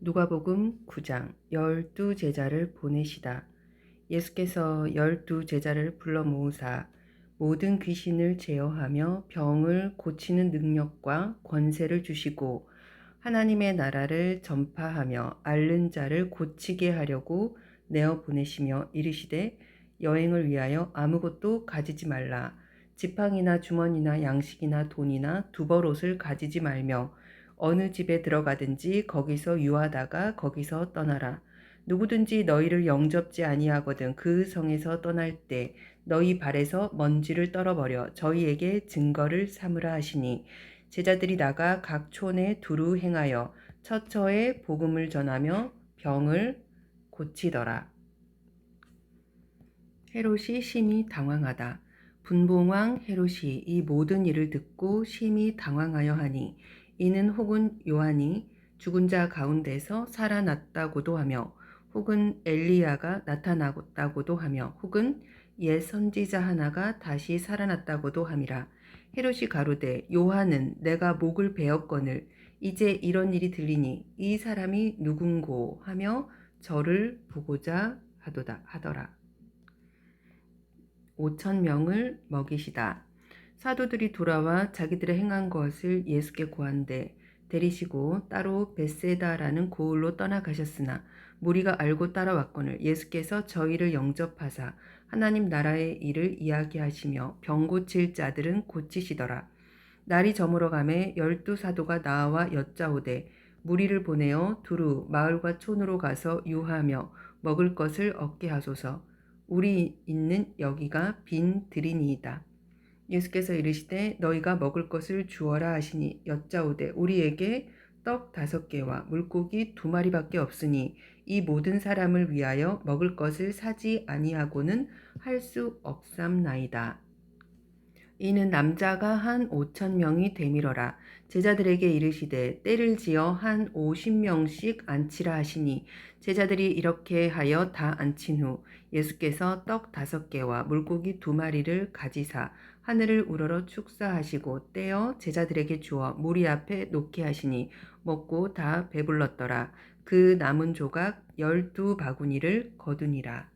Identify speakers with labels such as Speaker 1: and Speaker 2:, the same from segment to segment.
Speaker 1: 누가복음 9장 12제자를 보내시다. 예수께서 12제자를 불러 모으사 모든 귀신을 제어하며 병을 고치는 능력과 권세를 주시고 하나님의 나라를 전파하며 앓는 자를 고치게 하려고 내어 보내시며 이르시되 여행을 위하여 아무것도 가지지 말라. 지팡이나 주머니나 양식이나 돈이나 두벌옷을 가지지 말며 어느 집에 들어가든지 거기서 유하다가 거기서 떠나라. 누구든지 너희를 영접지 아니하거든 그 성에서 떠날 때 너희 발에서 먼지를 떨어버려 저희에게 증거를 삼으라 하시니 제자들이 나가 각 촌에 두루 행하여 처처에 복음을 전하며 병을 고치더라. 헤롯이 심히 당황하다. 분봉왕 헤롯이 이 모든 일을 듣고 심히 당황하여 하니 이는 혹은 요한이 죽은 자 가운데서 살아났다고도 하며 혹은 엘리야가 나타났다고도 하며 혹은 옛 선지자 하나가 다시 살아났다고도 함이라. 헤롯이 가로되 요한은 내가 목을 베었거늘 이제 이런 일이 들리니 이 사람이 누군고 하며 저를 보고자 하더라. 5,000명을 먹이시다. 사도들이 돌아와 자기들의 행한 것을 예수께 고한데 데리시고 따로 벳세다라는 고을로 떠나가셨으나 무리가 알고 따라왔거늘 예수께서 저희를 영접하사 하나님 나라의 일을 이야기하시며 병 고칠 자들은 고치시더라. 날이 저물어 가매 12사도가 나와 여짜오되 무리를 보내어 두루 마을과 촌으로 가서 유하며 먹을 것을 얻게 하소서. 우리 있는 여기가 빈 들이니이다. 예수께서 이르시되 너희가 먹을 것을 주어라 하시니 여짜오되 우리에게 떡 5개와 물고기 2마리밖에 없으니 이 모든 사람을 위하여 먹을 것을 사지 아니하고는 할 수 없삼나이다. 이는 남자가 한 5,000명이 되밀어라. 제자들에게 이르시되 때를 지어 한 50명씩 앉히라 하시니 제자들이 이렇게 하여 다 앉힌 후 예수께서 떡 5개와 물고기 2마리를 가지사 하늘을 우러러 축사하시고 떼어 제자들에게 주어 무리 앞에 놓게 하시니 먹고 다 배불렀더라. 그 남은 조각 12바구니를 거두니라.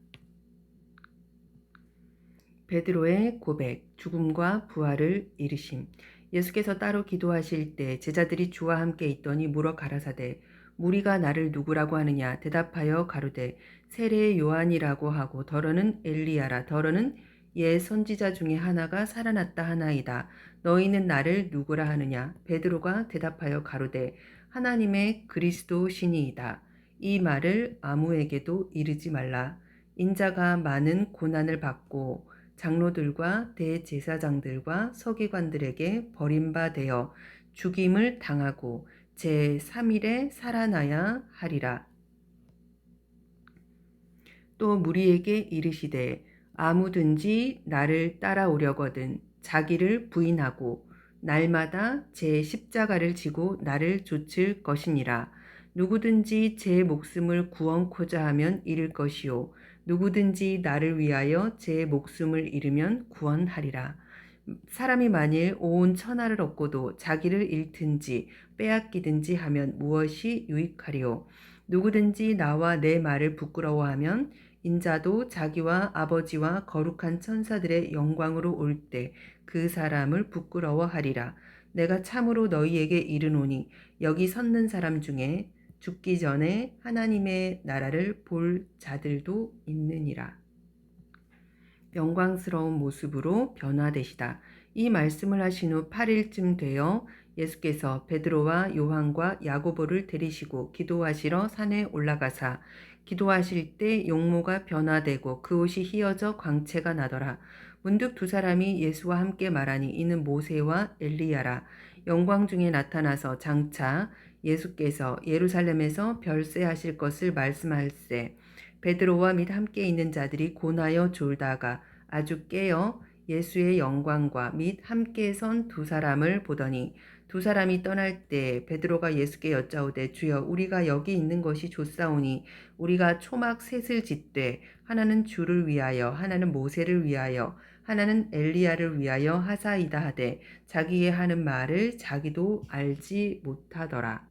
Speaker 1: 베드로의 고백, 죽음과 부활을 이르심. 예수께서 따로 기도하실 때 제자들이 주와 함께 있더니 물어 가라사대 무리가 나를 누구라고 하느냐 대답하여 가로되 세례 요한이라고 하고 더러는 엘리야라 더러는 옛 선지자 중에 하나가 살아났다 하나이다. 너희는 나를 누구라 하느냐. 베드로가 대답하여 가로되 하나님의 그리스도 신이이다. 이 말을 아무에게도 이르지 말라. 인자가 많은 고난을 받고 장로들과 대제사장들과 서기관들에게 버림받아 죽임을 당하고 제3일에 살아나야 하리라. 또 무리에게 이르시되 아무든지 나를 따라오려거든 자기를 부인하고 날마다 제 십자가를 지고 나를 좇을 것이니라. 누구든지 제 목숨을 구원코자 하면 잃을 것이요 누구든지 나를 위하여 제 목숨을 잃으면 구원하리라. 사람이 만일 온 천하를 얻고도 자기를 잃든지 빼앗기든지 하면 무엇이 유익하리요. 누구든지 나와 내 말을 부끄러워하면 인자도 자기와 아버지와 거룩한 천사들의 영광으로 올 때 그 사람을 부끄러워하리라. 내가 참으로 너희에게 이르노니 여기 섰는 사람 중에 죽기 전에 하나님의 나라를 볼 자들도 있느니라. 영광스러운 모습으로 변화되시다. 이 말씀을 하신 후 8일쯤 되어 예수께서 베드로와 요한과 야고보를 데리시고 기도하시러 산에 올라가사 기도하실 때 용모가 변화되고 그 옷이 휘어져 광채가 나더라. 문득 2사람이 예수와 함께 말하니 이는 모세와 엘리야라. 영광 중에 나타나서 장차 예수께서 예루살렘에서 별세하실 것을 말씀할세 베드로와 및 함께 있는 자들이 고나여 졸다가 아주 깨어 예수의 영광과 및 함께 선 2사람을 보더니 2사람이 떠날 때 베드로가 예수께 여짜오되 주여 우리가 여기 있는 것이 좋사오니 우리가 초막 셋을 짓되 하나는 주를 위하여 하나는 모세를 위하여 하나는 엘리야를 위하여 하사이다 하되 자기의 하는 말을 자기도 알지 못하더라.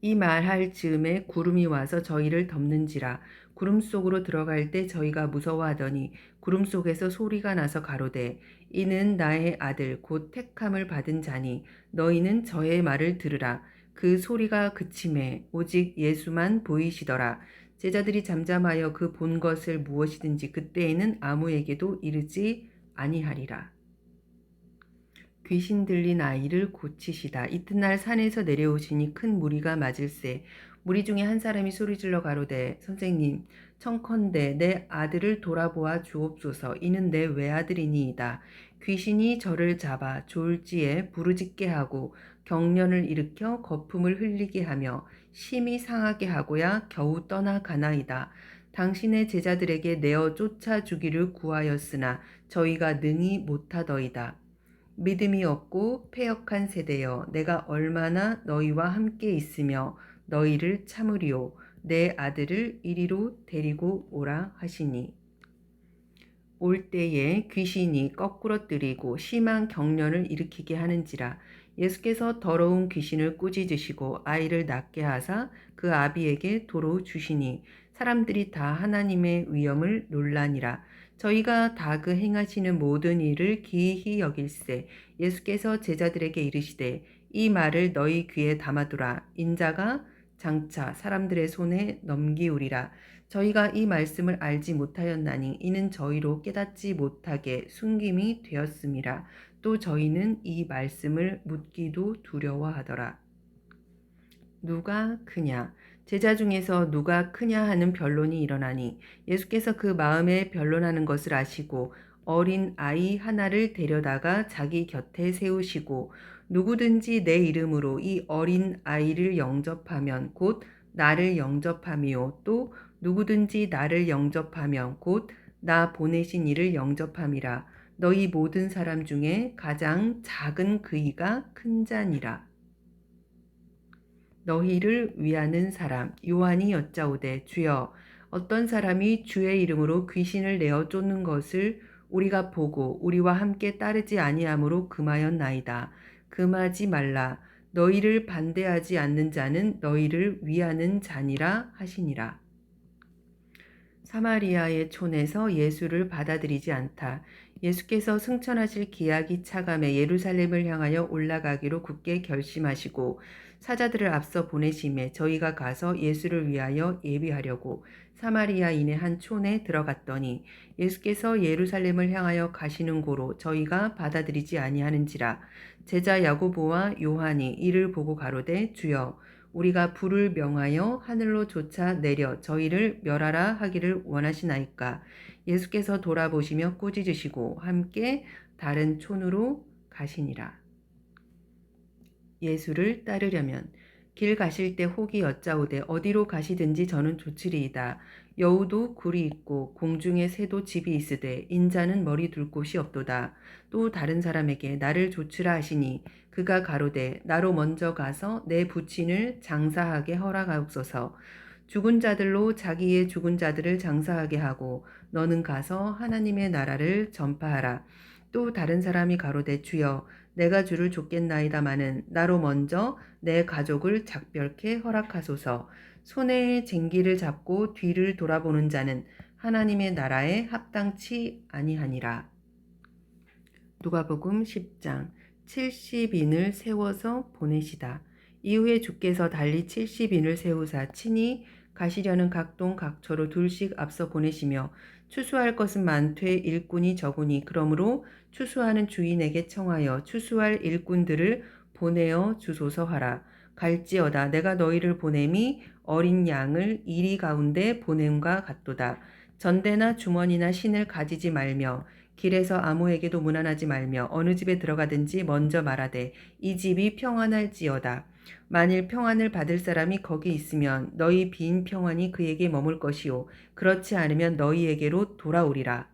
Speaker 1: 이 말할 즈음에 구름이 와서 저희를 덮는지라. 구름 속으로 들어갈 때 저희가 무서워하더니 구름 속에서 소리가 나서 가로되 이는 나의 아들 곧 택함을 받은 자니 너희는 저의 말을 들으라. 그 소리가 그침에 오직 예수만 보이시더라. 제자들이 잠잠하여 그 본 것을 무엇이든지 그때에는 아무에게도 이르지 아니하리라. 귀신 들린 아이를 고치시다. 이튿날 산에서 내려오시니 큰 무리가 맞을세. 무리 중에 한 사람이 소리질러 가로되 선생님 청컨대 내 아들을 돌아보아 주옵소서. 이는 내 외아들이니이다. 귀신이 저를 잡아 졸지에 부르짖게 하고 경련을 일으켜 거품을 흘리게 하며 심히 상하게 하고야 겨우 떠나가나이다. 당신의 제자들에게 내어 쫓아 주기를 구하였으나 저희가 능히 못하더이다. 믿음이 없고 패역한 세대여 내가 얼마나 너희와 함께 있으며 너희를 참으리요 내 아들을 이리로 데리고 오라 하시니 올 때에 귀신이 거꾸러뜨리고 심한 경련을 일으키게 하는지라. 예수께서 더러운 귀신을 꾸짖으시고 아이를 낫게 하사 그 아비에게 도로 주시니 사람들이 다 하나님의 위엄을 놀라니라. 저희가 다 그 행하시는 모든 일을 기이히 여길세. 예수께서 제자들에게 이르시되 이 말을 너희 귀에 담아두라. 인자가 장차 사람들의 손에 넘기우리라. 저희가 이 말씀을 알지 못하였나니 이는 저희로 깨닫지 못하게 숨김이 되었음이라. 또 저희는 이 말씀을 묻기도 두려워하더라. 누가 크냐? 제자 중에서 누가 크냐 하는 변론이 일어나니 예수께서 그 마음에 변론하는 것을 아시고 어린 아이 하나를 데려다가 자기 곁에 세우시고 누구든지 내 이름으로 이 어린 아이를 영접하면 곧 나를 영접함이요 또 누구든지 나를 영접하면 곧 나 보내신 이를 영접함이라. 너희 모든 사람 중에 가장 작은 그이가 큰 자니라. 너희를 위하는 사람 요한이 여짜오되 주여 어떤 사람이 주의 이름으로 귀신을 내어 쫓는 것을 우리가 보고 우리와 함께 따르지 아니하므로 금하였나이다. 금하지 말라. 너희를 반대하지 않는 자는 너희를 위하는 자니라 하시니라. 사마리아의 촌에서 예수를 받아들이지 않다. 예수께서 승천하실 기약이 차감해 예루살렘을 향하여 올라가기로 굳게 결심하시고 사자들을 앞서 보내심에 저희가 가서 예수를 위하여 예비하려고 사마리아인의 한 촌에 들어갔더니 예수께서 예루살렘을 향하여 가시는 고로 저희가 받아들이지 아니하는지라. 제자 야고보와 요한이 이를 보고 가로되 주여 우리가 불을 명하여 하늘로 쫓아 내려 저희를 멸하라 하기를 원하시나이까. 예수께서 돌아보시며 꾸짖으시고 함께 다른 촌으로 가시니라. 예수를 따르려면 길 가실 때 혹이 여짜오되 어디로 가시든지 저는 좋으리이다. 여우도 굴이 있고 공중에 새도 집이 있으되 인자는 머리 둘 곳이 없도다. 또 다른 사람에게 나를 조치라 하시니 그가 가로되 나로 먼저 가서 내 부친을 장사하게 허락하옵소서. 죽은 자들로 자기의 죽은 자들을 장사하게 하고 너는 가서 하나님의 나라를 전파하라. 또 다른 사람이 가로되 주여 내가 주를 쫓겠나이다마는 나로 먼저 내 가족을 작별케 허락하소서. 손에 쟁기를 잡고 뒤를 돌아보는 자는 하나님의 나라에 합당치 아니하니라. 누가복음 10장 70인을 세워서 보내시다. 이후에 주께서 달리 70인을 세우사 친히 가시려는 각동 각처로 둘씩 앞서 보내시며 추수할 것은 많되 일꾼이 적으니 그러므로 추수하는 주인에게 청하여 추수할 일꾼들을 보내어 주소서 하라. 갈지어다 내가 너희를 보냄이 어린 양을 이리 가운데 보냄과 같도다. 전대나 주머니나 신을 가지지 말며 길에서 아무에게도 문안하지 말며 어느 집에 들어가든지 먼저 말하되 이 집이 평안할지어다. 만일 평안을 받을 사람이 거기 있으면 너희 빈 평안이 그에게 머물 것이요 그렇지 않으면 너희에게로 돌아오리라.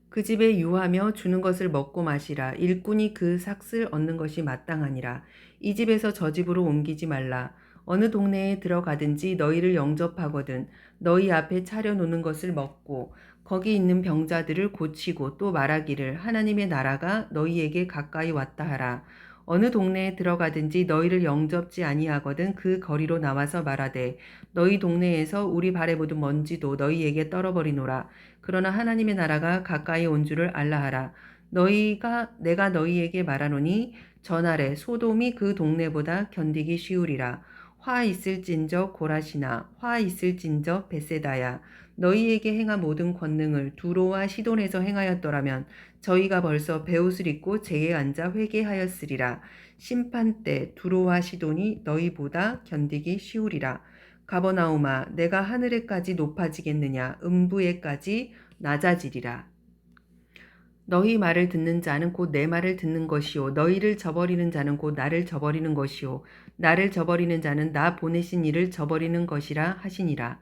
Speaker 1: 그 집에 유하며 주는 것을 먹고 마시라. 일꾼이 그 삭을 얻는 것이 마땅하니라. 이 집에서 저 집으로 옮기지 말라. 어느 동네에 들어가든지 너희를 영접하거든 너희 앞에 차려놓는 것을 먹고 거기 있는 병자들을 고치고 또 말하기를 하나님의 나라가 너희에게 가까이 왔다 하라. 어느 동네에 들어가든지 너희를 영접지 아니하거든 그 거리로 나와서 말하되 너희 동네에서 우리 발에 묻은 먼지도 너희에게 떨어버리노라. 그러나 하나님의 나라가 가까이 온 줄을 알라 하라. 내가 너희에게 말하노니 전날에 소돔이 그 동네보다 견디기 쉬우리라. 화 있을진저 고라시나 화 있을진저 벳세다야. 너희에게 행한 모든 권능을 두로와 시돈에서 행하였더라면 저희가 벌써 베옷을 입고 제에 앉아 회개하였으리라. 심판 때 두로와 시돈이 너희보다 견디기 쉬우리라. 가버나움아 내가 하늘에까지 높아지겠느냐 음부에까지 낮아지리라. 너희 말을 듣는 자는 곧 내 말을 듣는 것이요 너희를 저버리는 자는 곧 나를 저버리는 것이요 나를 저버리는 자는 나 보내신 이를 저버리는 것이라 하시니라.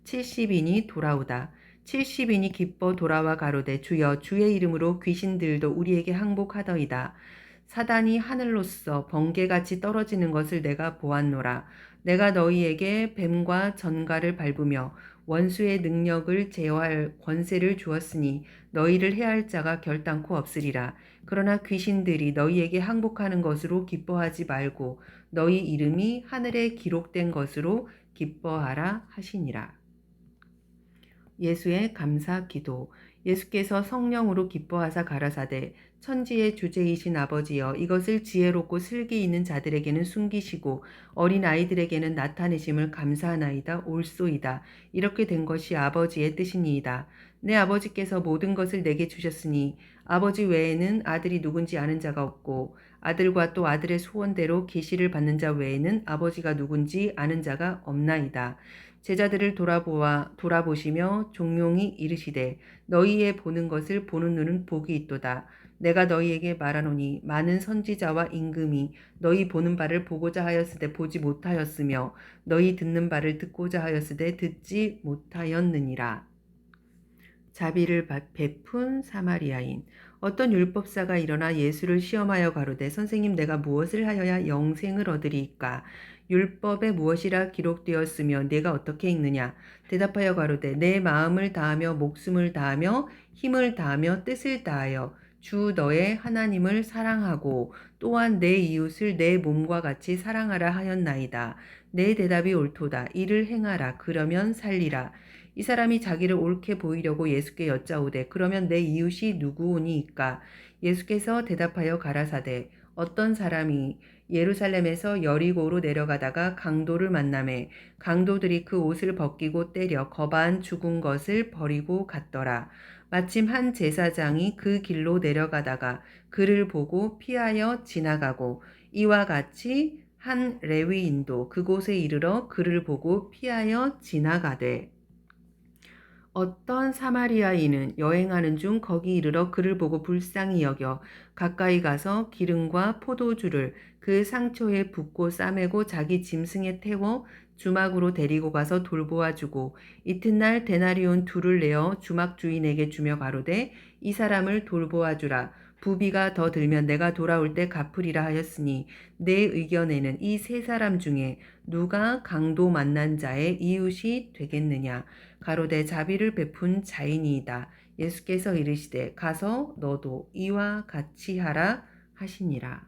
Speaker 1: 70인이 돌아오다. 70인이 기뻐 돌아와 가로되 주여 주의 이름으로 귀신들도 우리에게 항복하더이다. 사단이 하늘로서 번개같이 떨어지는 것을 내가 보았노라. 내가 너희에게 뱀과 전갈을 밟으며 원수의 능력을 제어할 권세를 주었으니 너희를 해할 자가 결단코 없으리라. 그러나 귀신들이 너희에게 항복하는 것으로 기뻐하지 말고 너희 이름이 하늘에 기록된 것으로 기뻐하라 하시니라. 예수의 감사 기도. 예수께서 성령으로 기뻐하사 가라사대 천지의 주제이신 아버지여 이것을 지혜롭고 슬기 있는 자들에게는 숨기시고 어린 아이들에게는 나타내심을 감사하나이다 옳소이다. 이렇게 된 것이 아버지의 뜻이니이다. 내 아버지께서 모든 것을 내게 주셨으니 아버지 외에는 아들이 누군지 아는 자가 없고 아들과 또 아들의 소원대로 계시를 받는 자 외에는 아버지가 누군지 아는 자가 없나이다. 제자들을 돌아보시며 종용이 이르시되 너희의 보는 것을 보는 눈은 복이 있도다. 내가 너희에게 말하노니 많은 선지자와 임금이 너희 보는 바를 보고자 하였으되 보지 못하였으며 너희 듣는 바를 듣고자 하였으되 듣지 못하였느니라. 자비를 베푼 사마리아인. 어떤 율법사가 일어나 예수를 시험하여 가로되 선생님 내가 무엇을 하여야 영생을 얻으리이까? 율법에 무엇이라 기록되었으며 네가 어떻게 읽느냐? 대답하여 가로되 내 마음을 다하며 목숨을 다하며 힘을 다하며 뜻을 다하여 주 너의 하나님을 사랑하고 또한 내 이웃을 내 몸과 같이 사랑하라 하였나이다. 내 대답이 옳도다. 이를 행하라. 그러면 살리라. 이 사람이 자기를 옳게 보이려고 예수께 여짜오되 그러면 내 이웃이 누구오니이까? 예수께서 대답하여 가라사대 어떤 사람이 예루살렘에서 여리고로 내려가다가 강도를 만나매 강도들이 그 옷을 벗기고 때려 거반 죽은 것을 버리고 갔더라. 마침 한 제사장이 그 길로 내려가다가 그를 보고 피하여 지나가고 이와 같이 한 레위인도 그곳에 이르러 그를 보고 피하여 지나가되 어떤 사마리아인은 여행하는 중 거기 이르러 그를 보고 불쌍히 여겨 가까이 가서 기름과 포도주를 그 상처에 붓고 싸매고 자기 짐승에 태워 주막으로 데리고 가서 돌보아주고 이튿날 데나리온 2를 내어 주막 주인에게 주며 가로되 이 사람을 돌보아주라. 부비가 더 들면 내가 돌아올 때 갚으리라 하였으니 내 의견에는 이 세 사람 중에 누가 강도 만난 자의 이웃이 되겠느냐? 가로되 자비를 베푼 자이니이다. 예수께서 이르시되 가서 너도 이와 같이 하라 하시니라.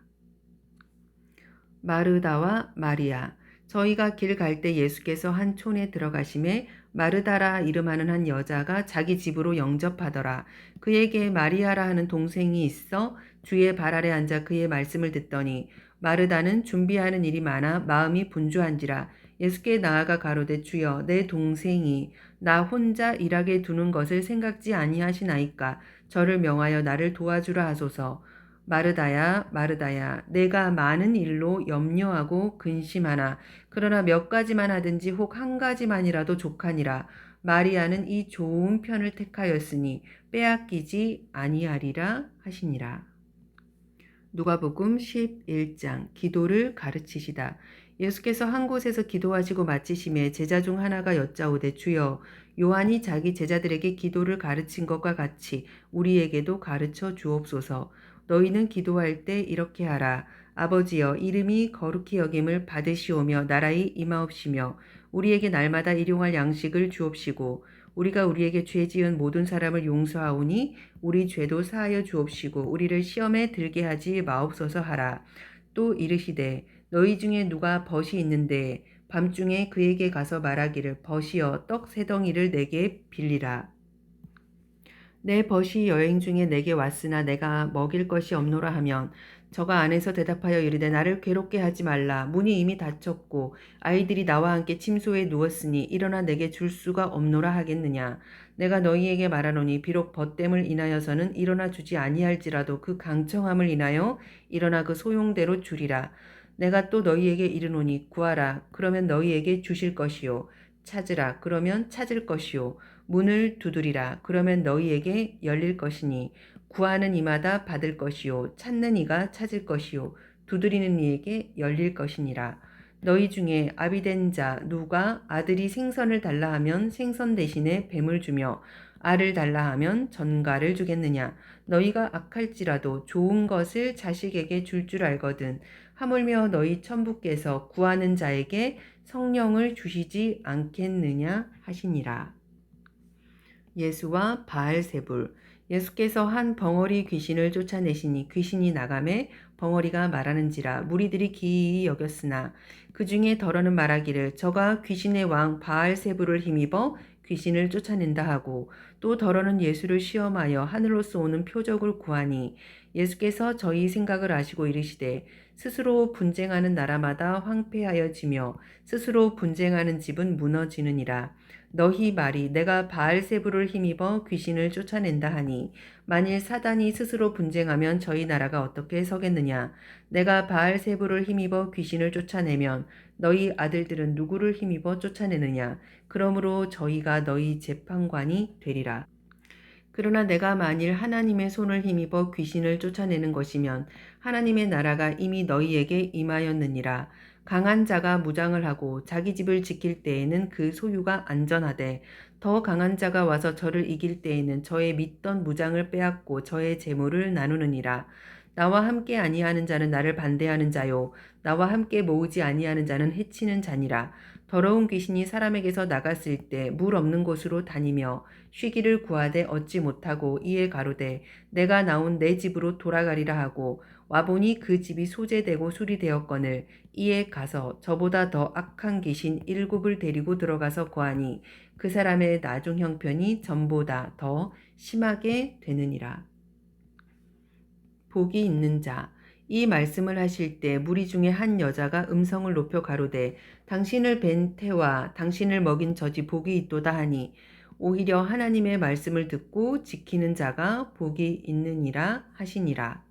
Speaker 1: 마르다와 마리아. 저희가 길 갈 때 예수께서 한 촌에 들어가심에 마르다라 이름하는 한 여자가 자기 집으로 영접하더라. 그에게 마리아라 하는 동생이 있어 주의 발 아래 앉아 그의 말씀을 듣더니 마르다는 준비하는 일이 많아 마음이 분주한지라. 예수께 나아가 가로되 주여 내 동생이 나 혼자 일하게 두는 것을 생각지 아니하시나이까? 저를 명하여 나를 도와주라 하소서. 마르다야 마르다야 내가 많은 일로 염려하고 근심하나 그러나 몇 가지만 하든지 혹 한 가지만이라도 족하니라. 마리아는 이 좋은 편을 택하였으니 빼앗기지 아니하리라 하시니라. 누가복음 11장 기도를 가르치시다. 예수께서 한 곳에서 기도하시고 마치심에 제자 중 하나가 여짜오되 주여 요한이 자기 제자들에게 기도를 가르친 것과 같이 우리에게도 가르쳐 주옵소서. 너희는 기도할 때 이렇게 하라. 아버지여 이름이 거룩히 여김을 받으시오며 나라의 임하옵시며 우리에게 날마다 일용할 양식을 주옵시고 우리가 우리에게 죄 지은 모든 사람을 용서하오니 우리 죄도 사하여 주옵시고 우리를 시험에 들게 하지 마옵소서 하라. 또 이르시되 너희 중에 누가 벗이 있는데 밤중에 그에게 가서 말하기를 벗이여 떡 세 덩이를 내게 빌리라. 내 벗이 여행 중에 내게 왔으나 내가 먹일 것이 없노라 하면 저가 안에서 대답하여 이르되 나를 괴롭게 하지 말라. 문이 이미 닫혔고 아이들이 나와 함께 침소에 누웠으니 일어나 내게 줄 수가 없노라 하겠느냐. 내가 너희에게 말하노니 비록 벗됨을 인하여서는 일어나 주지 아니할지라도 그 강청함을 인하여 일어나 그 소용대로 주리라. 내가 또 너희에게 이르노니 구하라. 그러면 너희에게 주실 것이요. 찾으라. 그러면 찾을 것이요. 문을 두드리라. 그러면 너희에게 열릴 것이니 구하는 이마다 받을 것이요 찾는 이가 찾을 것이요 두드리는 이에게 열릴 것이니라. 너희 중에 아비된 자 누가 아들이 생선을 달라 하면 생선 대신에 뱀을 주며 알을 달라 하면 전갈을 주겠느냐. 너희가 악할지라도 좋은 것을 자식에게 줄 알거든. 하물며 너희 천부께서 구하는 자에게 성령을 주시지 않겠느냐 하시니라. 예수와 바알세불. 예수께서 한 벙어리 귀신을 쫓아내시니 귀신이 나가매 벙어리가 말하는지라 무리들이 기이히 여겼으나 그 중에 더러는 말하기를 저가 귀신의 왕 바알세불을 힘입어 귀신을 쫓아낸다 하고 또 더러는 예수를 시험하여 하늘로서 오는 표적을 구하니 예수께서 저희 생각을 아시고 이르시되 스스로 분쟁하는 나라마다 황폐하여지며 스스로 분쟁하는 집은 무너지느니라. 너희 말이 내가 바알세불을 힘입어 귀신을 쫓아낸다 하니 만일 사단이 스스로 분쟁하면 저희 나라가 어떻게 서겠느냐. 내가 바알세불을 힘입어 귀신을 쫓아내면 너희 아들들은 누구를 힘입어 쫓아내느냐. 그러므로 저희가 너희 재판관이 되리라. 그러나 내가 만일 하나님의 손을 힘입어 귀신을 쫓아내는 것이면 하나님의 나라가 이미 너희에게 임하였느니라. 강한 자가 무장을 하고 자기 집을 지킬 때에는 그 소유가 안전하되 더 강한 자가 와서 저를 이길 때에는 저의 믿던 무장을 빼앗고 저의 재물을 나누느니라. 나와 함께 아니하는 자는 나를 반대하는 자요 나와 함께 모으지 아니하는 자는 해치는 자니라. 더러운 귀신이 사람에게서 나갔을 때 물 없는 곳으로 다니며 쉬기를 구하되 얻지 못하고 이에 가로되 내가 나온 내 집으로 돌아가리라 하고 와보니 그 집이 소재되고 수리되었거늘 이에 가서 저보다 더 악한 귀신 7을 데리고 들어가서 거하니 그 사람의 나중 형편이 전보다 더 심하게 되느니라. 복이 있는 자. 이 말씀을 하실 때 무리 중에 한 여자가 음성을 높여 가로되 당신을 뵌 태와 당신을 먹인 젖이 복이 있도다 하니 오히려 하나님의 말씀을 듣고 지키는 자가 복이 있느니라 하시니라.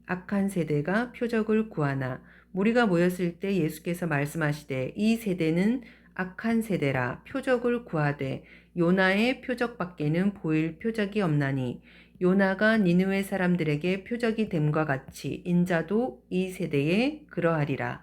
Speaker 1: 악한 세대가 표적을 구하나. 무리가 모였을 때 예수께서 말씀하시되 이 세대는 악한 세대라. 표적을 구하되 요나의 표적밖에는 보일 표적이 없나니 요나가 니느웨 사람들에게 표적이 됨과 같이 인자도 이 세대에 그러하리라.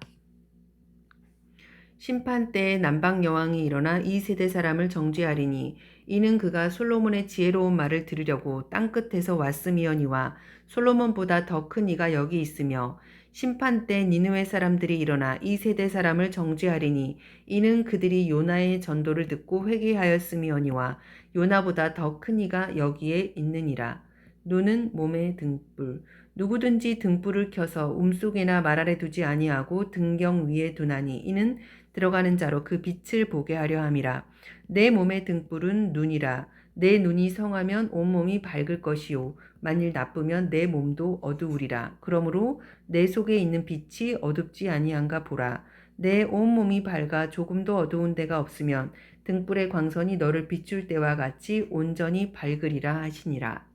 Speaker 1: 심판 때에 남방 여왕이 일어나 이 세대 사람을 정죄하리니 이는 그가 솔로몬의 지혜로운 말을 들으려고 땅끝에서 왔음이거니와 솔로몬보다 더 큰 이가 여기 있으며 심판 때 니느웨 사람들이 일어나 이 세대 사람을 정죄하리니 이는 그들이 요나의 전도를 듣고 회개하였음이거니와 요나보다 더 큰 이가 여기에 있느니라. 눈은 몸의 등불. 누구든지 등불을 켜서 움속에나 말 아래 두지 아니하고 등경 위에 두나니 이는 들어가는 자로 그 빛을 보게 하려 함이라. 내 몸의 등불은 눈이라. 내 눈이 성하면 온몸이 밝을 것이요 만일 나쁘면 내 몸도 어두우리라. 그러므로 내 속에 있는 빛이 어둡지 아니한가 보라. 내 온몸이 밝아 조금도 어두운 데가 없으면 등불의 광선이 너를 비출 때와 같이 온전히 밝으리라 하시니라.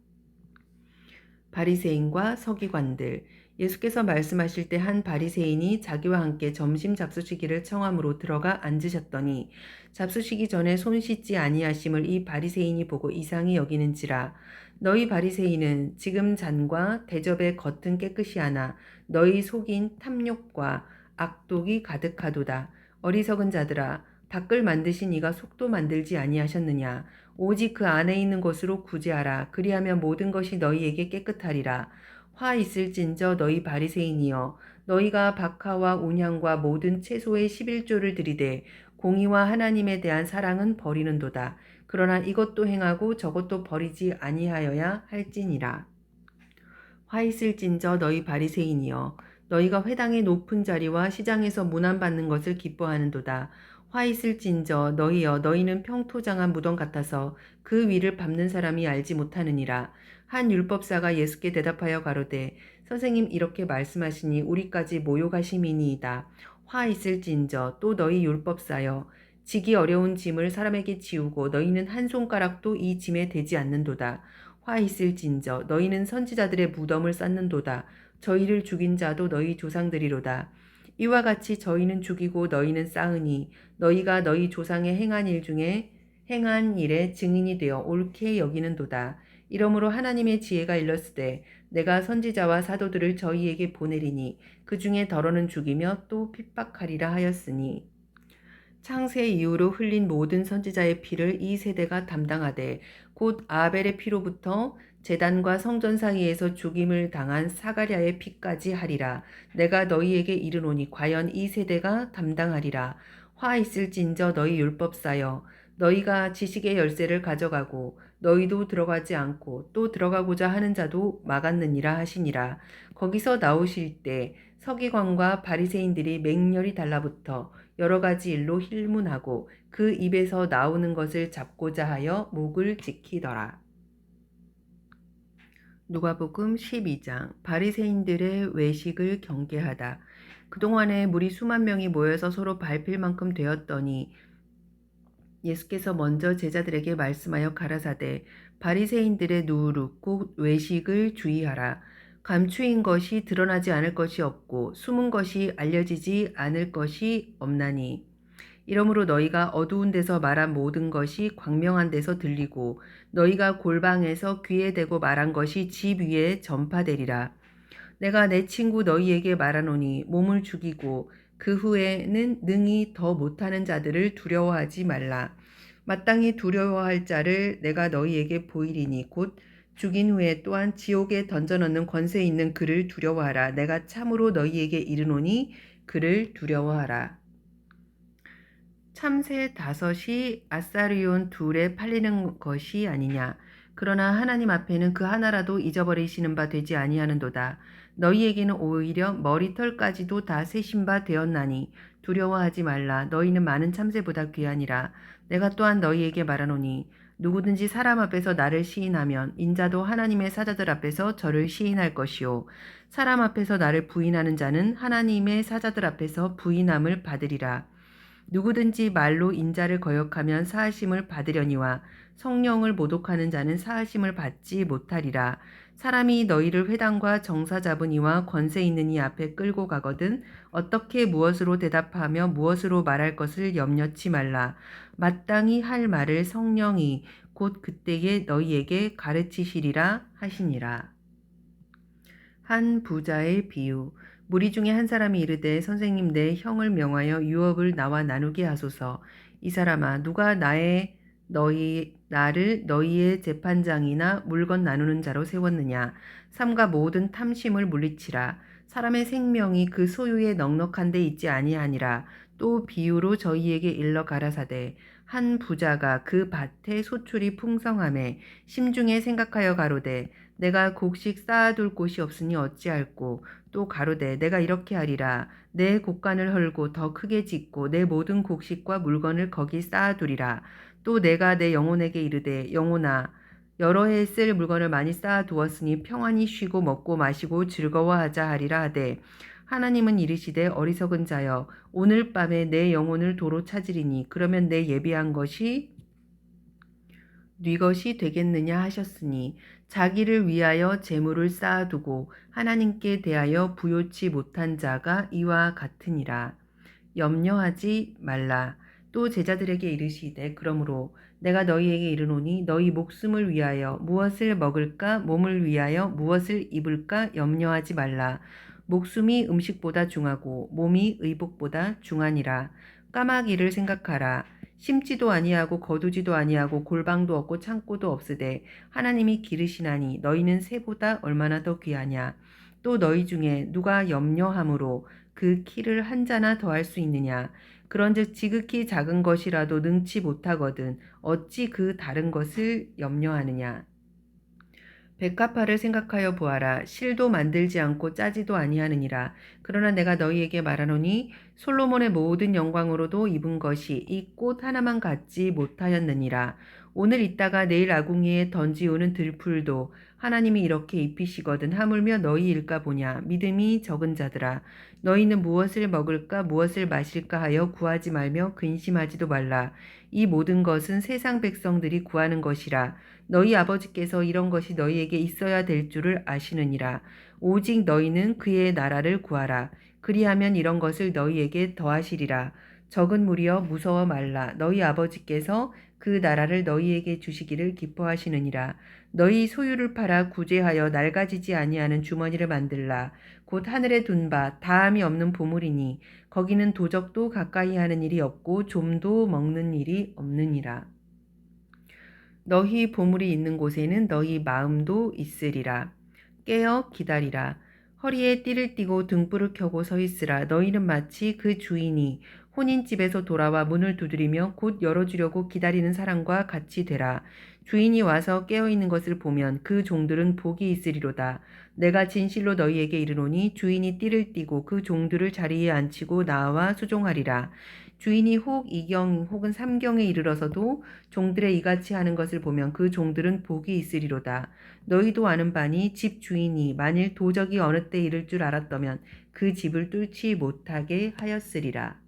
Speaker 1: 바리새인과 서기관들. 예수께서 말씀하실 때 한 바리새인이 자기와 함께 점심 잡수시기를 청함으로 들어가 앉으셨더니 잡수시기 전에 손 씻지 아니하심을 이 바리새인이 보고 이상히 여기는지라. 너희 바리새인은 지금 잔과 대접의 겉은 깨끗이 하나 너희 속인 탐욕과 악독이 가득하도다. 어리석은 자들아, 밖을 만드신 이가 속도 만들지 아니하셨느냐. 오직 그 안에 있는 것으로 구제하라. 그리하면 모든 것이 너희에게 깨끗하리라. 화 있을진저 너희 바리새인이여, 너희가 박하와 온향과 모든 채소의 11조를 들이되 공의와 하나님에 대한 사랑은 버리는도다. 그러나 이것도 행하고 저것도 버리지 아니하여야 할지니라. 화 있을진저 너희 바리새인이여, 너희가 회당의 높은 자리와 시장에서 문안받는 것을 기뻐하는도다. 화 있을진저 너희여, 너희는 평토장한 무덤 같아서 그 위를 밟는 사람이 알지 못하느니라. 한 율법사가 예수께 대답하여 가로되, 선생님, 이렇게 말씀하시니 우리까지 모욕하심이니이다. 화 있을진저 또 너희 율법사여, 지기 어려운 짐을 사람에게 지우고 너희는 한 손가락도 이 짐에 대지 않는도다. 화 있을진저 너희는 선지자들의 무덤을 쌓는도다. 저희를 죽인 자도 너희 조상들이로다. 이와 같이 저희는 죽이고 너희는 쌓으니 너희가 너희 조상의 행한 일 중에 행한 일의 증인이 되어 옳게 여기는도다. 이러므로 하나님의 지혜가 일렀으되, 내가 선지자와 사도들을 저희에게 보내리니 그 중에 더러는 죽이며 또 핍박하리라 하였으니, 창세 이후로 흘린 모든 선지자의 피를 이 세대가 담당하되, 곧 아벨의 피로부터 제단과 성전 사이에서 죽임을 당한 사가랴의 피까지 하리라. 내가 너희에게 이르노니 과연 이 세대가 담당하리라. 화 있을진저 너희 율법사여, 너희가 지식의 열쇠를 가져가고 너희도 들어가지 않고 또 들어가고자 하는 자도 막았느니라 하시니라. 거기서 나오실 때 서기관과 바리새인들이 맹렬히 달라붙어 여러 가지 일로 힐문하고 그 입에서 나오는 것을 잡고자 하여 목을 지키더라. 누가복음 12장. 바리새인들의 외식을 경계하다. 그동안에 무리 수만 명이 모여서 서로 밟힐 만큼 되었더니 예수께서 먼저 제자들에게 말씀하여 가라사대, 바리새인들의 누룩 곧 외식을 주의하라. 감추인 것이 드러나지 않을 것이 없고 숨은 것이 알려지지 않을 것이 없나니, 이러므로 너희가 어두운 데서 말한 모든 것이 광명한 데서 들리고 너희가 골방에서 귀에 대고 말한 것이 집 위에 전파되리라. 내가 내 친구 너희에게 말하노니 몸을 죽이고 그 후에는 능히 더 못하는 자들을 두려워하지 말라. 마땅히 두려워할 자를 내가 너희에게 보이리니 곧 죽인 후에 또한 지옥에 던져넣는 권세 있는 그를 두려워하라. 내가 참으로 너희에게 이르노니 그를 두려워하라. 참새 5이 아사리온 2에 팔리는 것이 아니냐. 그러나 하나님 앞에는 그 하나라도 잊어버리시는 바 되지 아니하는도다. 너희에게는 오히려 머리털까지도 다 세신 바 되었나니 두려워하지 말라. 너희는 많은 참새보다 귀하니라. 내가 또한 너희에게 말하노니 누구든지 사람 앞에서 나를 시인하면 인자도 하나님의 사자들 앞에서 저를 시인할 것이요, 사람 앞에서 나를 부인하는 자는 하나님의 사자들 앞에서 부인함을 받으리라. 누구든지 말로 인자를 거역하면 사하심을 받으려니와 성령을 모독하는 자는 사하심을 받지 못하리라. 사람이 너희를 회당과 정사 잡은 이와 권세 있는 이 앞에 끌고 가거든 어떻게 무엇으로 대답하며 무엇으로 말할 것을 염려치 말라. 마땅히 할 말을 성령이 곧 그때에 너희에게 가르치시리라 하시니라. 한 부자의 비유. 무리 중에 한 사람이 이르되, 선생님, 내 형을 명하여 유업을 나와 나누게 하소서. 이 사람아, 누가 나를 너희의 재판장이나 물건 나누는 자로 세웠느냐. 삼가 모든 탐심을 물리치라. 사람의 생명이 그 소유에 넉넉한 데 있지 아니하니라. 또 비유로 저희에게 일러 가라사대, 한 부자가 그 밭에 소출이 풍성함에 심중에 생각하여 가로되, 내가 곡식 쌓아둘 곳이 없으니 어찌할꼬. 또 가로되, 내가 이렇게 하리라. 내 곡간을 헐고 더 크게 짓고 내 모든 곡식과 물건을 거기 쌓아두리라. 또 내가 내 영혼에게 이르되, 영혼아, 여러 해 쓸 물건을 많이 쌓아두었으니 평안히 쉬고 먹고 마시고 즐거워하자 하리라 하되, 하나님은 이르시되, 어리석은 자여, 오늘 밤에 내 영혼을 도로 찾으리니 그러면 내 예비한 것이 네 것이 되겠느냐 하셨으니, 자기를 위하여 재물을 쌓아두고 하나님께 대하여 부요치 못한 자가 이와 같으니라. 염려하지 말라. 또 제자들에게 이르시되, 그러므로 내가 너희에게 이르노니 너희 목숨을 위하여 무엇을 먹을까, 몸을 위하여 무엇을 입을까 염려하지 말라. 목숨이 음식보다 중하고 몸이 의복보다 중하니라. 까마귀를 생각하라. 심지도 아니하고 거두지도 아니하고 골방도 없고 창고도 없으되 하나님이 기르시나니 너희는 새보다 얼마나 더 귀하냐. 또 너희 중에 누가 염려함으로 그 키를 한 자나 더할 수 있느냐. 그런즉 지극히 작은 것이라도 능치 못하거든 어찌 그 다른 것을 염려하느냐. 백합화를 생각하여 보아라. 실도 만들지 않고 짜지도 아니하느니라. 그러나 내가 너희에게 말하노니 솔로몬의 모든 영광으로도 입은 것이 이 꽃 하나만 갖지 못하였느니라. 오늘 있다가 내일 아궁이에 던지우는 들풀도 하나님이 이렇게 입히시거든 하물며 너희 일까 보냐. 믿음이 적은 자들아. 너희는 무엇을 먹을까 무엇을 마실까 하여 구하지 말며 근심하지도 말라. 이 모든 것은 세상 백성들이 구하는 것이라. 너희 아버지께서 이런 것이 너희에게 있어야 될 줄을 아시느니라. 오직 너희는 그의 나라를 구하라. 그리하면 이런 것을 너희에게 더하시리라. 적은 무리여 무서워 말라. 너희 아버지께서 그 나라를 너희에게 주시기를 기뻐하시느니라. 너희 소유를 팔아 구제하여 낡아지지 아니하는 주머니를 만들라. 곧 하늘에 둔 바 다함이 없는 보물이니 거기는 도적도 가까이 하는 일이 없고 좀도 먹는 일이 없느니라. 너희 보물이 있는 곳에는 너희 마음도 있으리라. 깨어 기다리라. 허리에 띠를 띠고 등불을 켜고 서 있으라. 너희는 마치 그 주인이 혼인집에서 돌아와 문을 두드리며 곧 열어주려고 기다리는 사람과 같이 되라. 주인이 와서 깨어있는 것을 보면 그 종들은 복이 있으리로다. 내가 진실로 너희에게 이르노니 주인이 띠를 띠고 그 종들을 자리에 앉히고 나와 수종하리라. 주인이 혹 2경 혹은 3경에 이르러서도 종들의 이같이 하는 것을 보면 그 종들은 복이 있으리로다. 너희도 아는 바니 집 주인이 만일 도적이 어느 때 이를 줄 알았더면 그 집을 뚫지 못하게 하였으리라.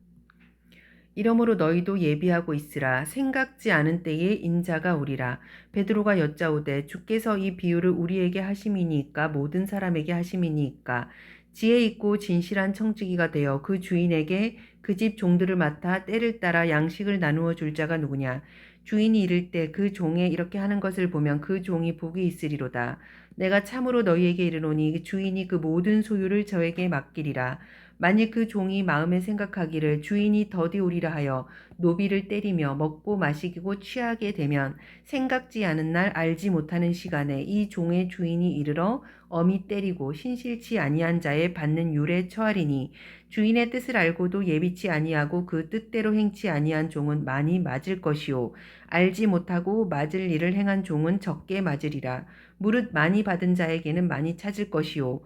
Speaker 1: 이러므로 너희도 예비하고 있으라. 생각지 않은 때에 인자가 오리라. 베드로가 여짜오되 주께서 이 비유를 우리에게 하심이니까 모든 사람에게 하심이니까 지혜 있고 진실한 청지기가 되어 그 주인에게 그 집 종들을 맡아 때를 따라 양식을 나누어 줄 자가 누구냐. 주인이 이를 때 그 종에 이렇게 하는 것을 보면 그 종이 복이 있으리로다. 내가 참으로 너희에게 이르노니 주인이 그 모든 소유를 저에게 맡기리라. 만일 그 종이 마음에 생각하기를 주인이 더디 오리라 하여 노비를 때리며 먹고 마시고 취하게 되면 생각지 않은 날 알지 못하는 시간에 이 종의 주인이 이르러 엄히 때리고 신실치 아니한 자에 받는 율에 처하리니 주인의 뜻을 알고도 예비치 아니하고 그 뜻대로 행치 아니한 종은 많이 맞을 것이요 알지 못하고 맞을 일을 행한 종은 적게 맞으리라. 무릇 많이 받은 자에게는 많이 찾을 것이요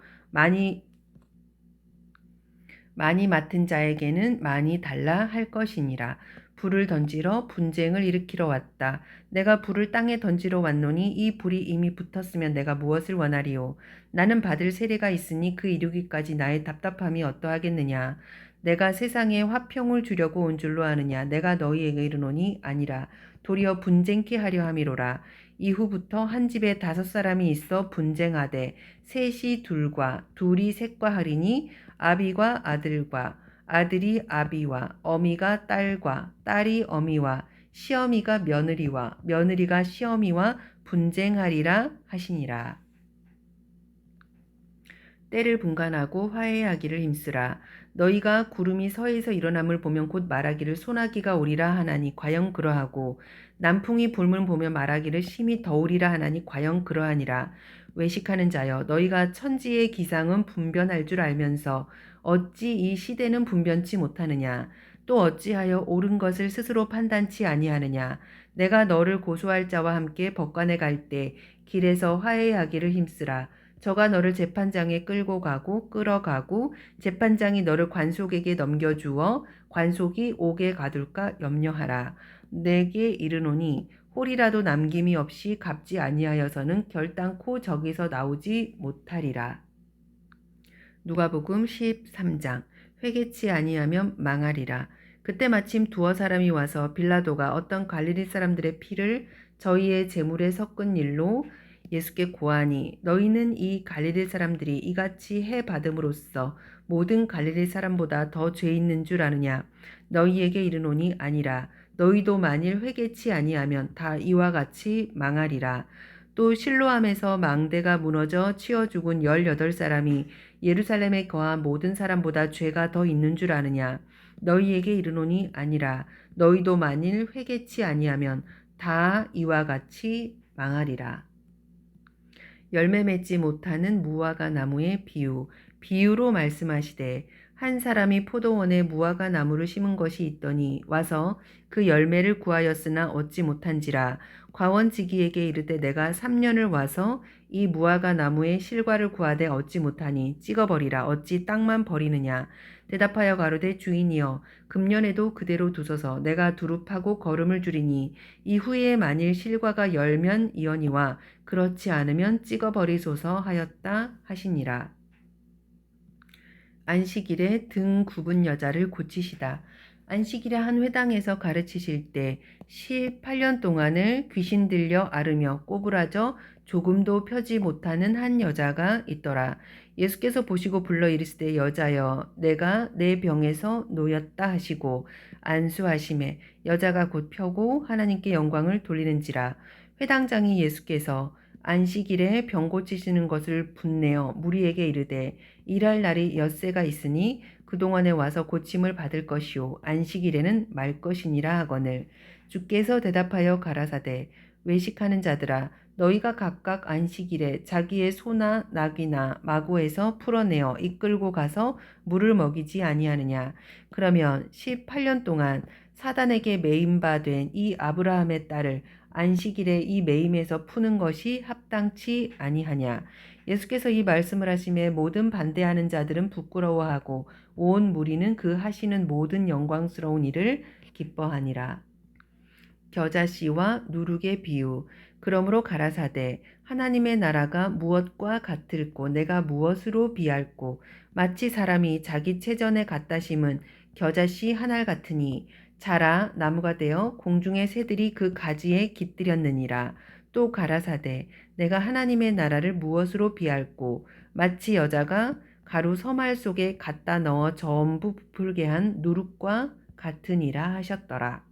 Speaker 1: 많이 맡은 자에게는 많이 달라 할 것이니라. 불을 던지러 분쟁을 일으키러 왔다. 내가 불을 땅에 던지러 왔노니 이 불이 이미 붙었으면 내가 무엇을 원하리요. 나는 받을 세례가 있으니 그 이루기까지 나의 답답함이 어떠하겠느냐. 내가 세상에 화평을 주려고 온 줄로 아느냐. 내가 너희에게 이르노니 아니라 도리어 분쟁케 하려 함이로라. 이후부터 한 집에 5사람이 있어 분쟁하되 셋이 둘과 둘이 셋과 하리니 아비과 아들과 아들이 아비와 어미가 딸과 딸이 어미와 시어미가 며느리와 며느리가 시어미와 분쟁하리라 하시니라. 때를 분간하고 화해하기를 힘쓰라. 너희가 구름이 서에서 일어남을 보면 곧 말하기를 소나기가 오리라 하나니 과연 그러하고 남풍이 불물 보면 말하기를 심히 더우리라 하나니 과연 그러하니라. 외식하는 자여 너희가 천지의 기상은 분변할 줄 알면서 어찌 이 시대는 분변치 못하느냐. 또 어찌하여 옳은 것을 스스로 판단치 아니하느냐. 내가 너를 고소할 자와 함께 법관에 갈 때 길에서 화해하기를 힘쓰라. 저가 너를 재판장에 끌고 가고 끌어가고 재판장이 너를 관속에게 넘겨주어 관속이 옥에 가둘까 염려하라. 내게 이르노니 홀이라도 남김이 없이 갚지 아니하여서는 결단코 저기서 나오지 못하리라. 누가복음 13장. 회개치 아니하면 망하리라. 그때 마침 두어 사람이 와서 빌라도가 어떤 갈릴리 사람들의 피를 저희의 제물에 섞은 일로 예수께 고하니 너희는 이 갈릴리 사람들이 이같이 해 받음으로써 모든 갈릴리 사람보다 더 죄 있는 줄 아느냐. 너희에게 이르노니 아니라. 너희도 만일 회개치 아니하면 다 이와 같이 망하리라. 또 실로암에서 망대가 무너져 치어 죽은 18사람이 예루살렘에 거한 모든 사람보다 죄가 더 있는 줄 아느냐. 너희에게 이르노니 아니라. 너희도 만일 회개치 아니하면 다 이와 같이 망하리라. 열매 맺지 못하는 무화과 나무의 비유. 비유로 말씀하시되 한 사람이 포도원에 무화과 나무를 심은 것이 있더니 와서 그 열매를 구하였으나 얻지 못한지라. 과원지기에게 이르되 내가 3년을 와서 이 무화과 나무의 실과를 구하되 얻지 못하니 찍어버리라. 어찌 땅만 버리느냐. 대답하여 가로되 주인이여 금년에도 그대로 두소서. 내가 두릅하고 거름을 줄이니 이후에 만일 실과가 열면 이언이와 그렇지 않으면 찍어버리소서 하였다 하시니라. 안식일에 등 굽은 여자를 고치시다. 안식일에 한 회당에서 가르치실 때 18년 동안을 귀신 들려 앓으며 꼬부라져 조금도 펴지 못하는 한 여자가 있더라. 예수께서 보시고 불러 이르시되 여자여 내가 내 병에서 놓였다 하시고 안수하심에 여자가 곧 펴고 하나님께 영광을 돌리는지라. 회당장이 예수께서 안식일에 병 고치시는 것을 분내어 무리에게 이르되 일할 날이 엿새가 있으니 그동안에 와서 고침을 받을 것이요 안식일에는 말 것이니라 하거늘. 주께서 대답하여 가라사대 외식하는 자들아 너희가 각각 안식일에 자기의 소나 낙이나 마구에서 풀어내어 이끌고 가서 물을 먹이지 아니하느냐. 그러면 18년 동안 사단에게 매임바 된 이 아브라함의 딸을 안식일에 이 매임에서 푸는 것이 합당치 아니하냐. 예수께서 이 말씀을 하심에 모든 반대하는 자들은 부끄러워하고 온 무리는 그 하시는 모든 영광스러운 일을 기뻐하니라. 겨자씨와 누룩의 비유. 그러므로 가라사대 하나님의 나라가 무엇과 같을꼬 내가 무엇으로 비할꼬 마치 사람이 자기 체전에 갖다 심은 겨자씨 한 알 같으니 자라 나무가 되어 공중의 새들이 그 가지에 깃들였느니라. 또 가라사대 내가 하나님의 나라를 무엇으로 비할꼬 마치 여자가 가루 서말 속에 갖다 넣어 전부 부풀게 한 누룩과 같으니라 하셨더라.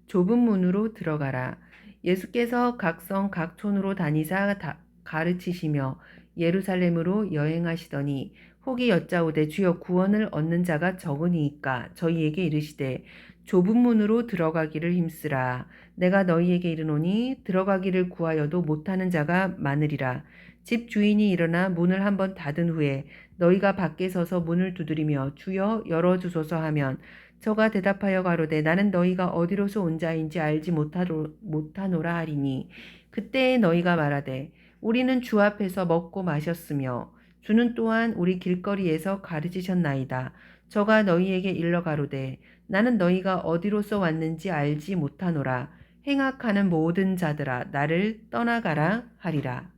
Speaker 1: 좁은 문으로 들어가라. 예수께서 각성 각촌으로 다니사 가르치시며 예루살렘으로 여행하시더니 혹이 여짜오되 주여 구원을 얻는 자가 적으니이까 저희에게 이르시되 좁은 문으로 들어가기를 힘쓰라. 내가 너희에게 이르노니 들어가기를 구하여도 못하는 자가 많으리라. 집 주인이 일어나 문을 한번 닫은 후에 너희가 밖에 서서 문을 두드리며 주여 열어주소서 하면 저가 대답하여 가로되 나는 너희가 어디로서 온 자인지 알지 못하노라 하리니 그때에 너희가 말하되 우리는 주 앞에서 먹고 마셨으며 주는 또한 우리 길거리에서 가르치셨나이다. 저가 너희에게 일러 가로되 나는 너희가 어디로서 왔는지 알지 못하노라. 행악하는 모든 자들아 나를 떠나가라 하리라.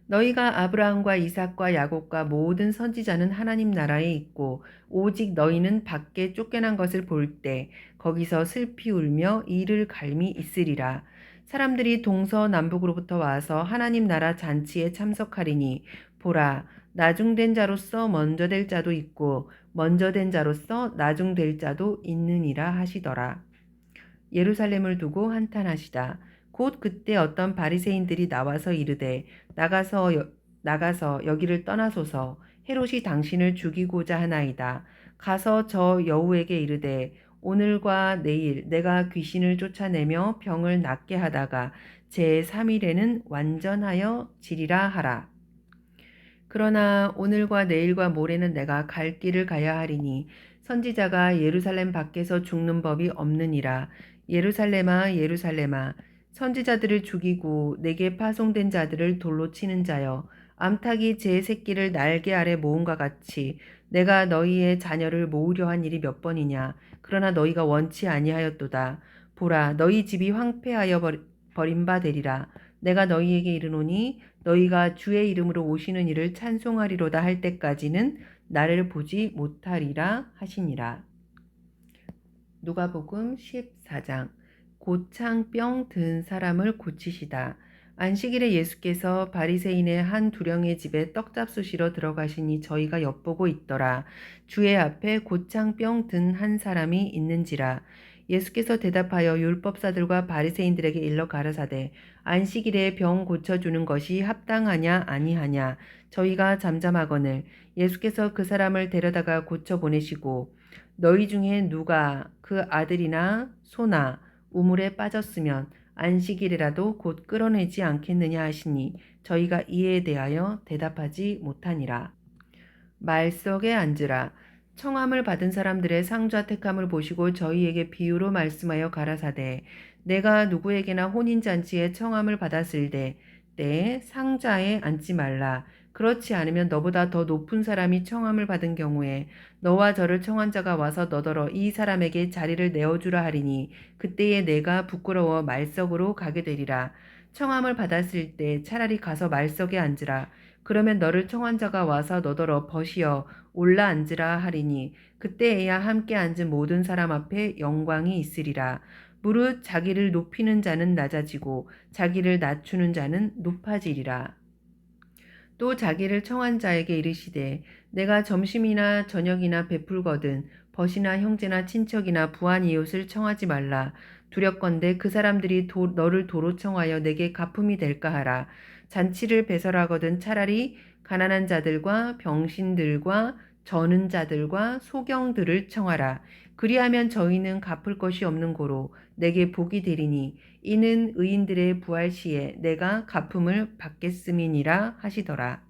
Speaker 1: 너희가 아브라함과 이삭과 야곱과 모든 선지자는 하나님 나라에 있고 오직 너희는 밖에 쫓겨난 것을 볼 때 거기서 슬피 울며 이를 갈미 있으리라. 사람들이 동서남북으로부터 와서 하나님 나라 잔치에 참석하리니 보라 나중된 자로서 먼저 될 자도 있고 먼저 된 자로서 나중될 자도 있느니라 하시더라. 예루살렘을 두고 한탄하시다. 곧 그때 어떤 바리새인들이 나와서 이르되 나가서 여기를 떠나소서. 헤롯이 당신을 죽이고자 하나이다. 가서 저 여우에게 이르되 오늘과 내일 내가 귀신을 쫓아내며 병을 낫게 하다가 제3일에는 완전하여 지리라 하라. 그러나 오늘과 내일과 모레는 내가 갈 길을 가야 하리니 선지자가 예루살렘 밖에서 죽는 법이 없느니라. 예루살렘아 예루살렘아 선지자들을 죽이고 내게 파송된 자들을 돌로 치는 자여 암탉이 제 새끼를 날개 아래 모음과 같이 내가 너희의 자녀를 모으려 한 일이 몇 번이냐. 그러나 너희가 원치 아니하였도다. 보라 너희 집이 황폐하여 버림바 되리라. 내가 너희에게 이르노니 너희가 주의 이름으로 오시는 이를 찬송하리로다 할 때까지는 나를 보지 못하리라 하시니라. 누가복음 14장. 고창병 든 사람을 고치시다. 안식일에 예수께서 바리새인의 한 두령의 집에 떡 잡수시러 들어가시니 저희가 엿보고 있더라. 주의 앞에 고창병 든 한 사람이 있는지라. 예수께서 대답하여 율법사들과 바리새인들에게 일러 가라사대 안식일에 병 고쳐주는 것이 합당하냐 아니하냐. 저희가 잠잠하거늘 예수께서 그 사람을 데려다가 고쳐 보내시고 너희 중에 누가 그 아들이나 소나 우물에 빠졌으면 안식일이라도 곧 끌어내지 않겠느냐 하시니 저희가 이에 대하여 대답하지 못하니라. 말석에 앉으라. 청함을 받은 사람들의 상좌 택함을 보시고 저희에게 비유로 말씀하여 가라사대 내가 누구에게나 혼인잔치에 청함을 받았을 때 상좌에 앉지 말라. 그렇지 않으면 너보다 더 높은 사람이 청함을 받은 경우에 너와 저를 청한 자가 와서 너더러 이 사람에게 자리를 내어주라 하리니 그때에 내가 부끄러워 말석으로 가게 되리라. 청함을 받았을 때 차라리 가서 말석에 앉으라. 그러면 너를 청한 자가 와서 너더러 벗이어 올라 앉으라 하리니 그때에야 함께 앉은 모든 사람 앞에 영광이 있으리라. 무릇 자기를 높이는 자는 낮아지고 자기를 낮추는 자는 높아지리라. 또 자기를 청한 자에게 이르시되 내가 점심이나 저녁이나 베풀거든 벗이나 형제나 친척이나 부한 이웃을 청하지 말라. 두렵건대 그 사람들이 너를 도로 청하여 내게 가품이 될까 하라. 잔치를 배설하거든 차라리 가난한 자들과 병신들과 저는 자들과 소경들을 청하라. 그리하면 저희는 갚을 것이 없는 고로 내게 복이 되리니 이는 의인들의 부활 시에 내가 갚음을 받겠음이니라 하시더라.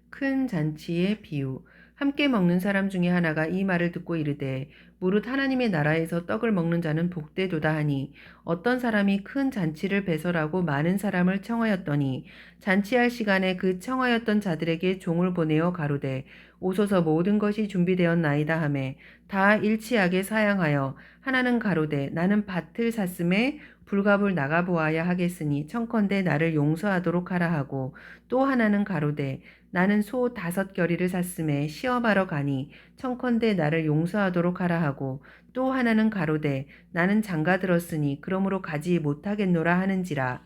Speaker 1: 큰 잔치의 비유. 함께 먹는 사람 중에 하나가 이 말을 듣고 이르되 무릇 하나님의 나라에서 떡을 먹는 자는 복되도다 하니 어떤 사람이 큰 잔치를 배설하고 많은 사람을 청하였더니 잔치할 시간에 그 청하였던 자들에게 종을 보내어 가로되 오소서 모든 것이 준비되었나이다 하매 다 일치하게 사양하여 하나는 가로되 나는 밭을 샀음에 불갑을 나가보아야 하겠으니 청컨대 나를 용서하도록 하라 하고 또 하나는 가로되 나는 소 5겨리를 샀음에 시험하러 가니 청컨대 나를 용서하도록 하라 하고 또 하나는 가로되 나는 장가 들었으니 그러므로 가지 못하겠노라 하는지라.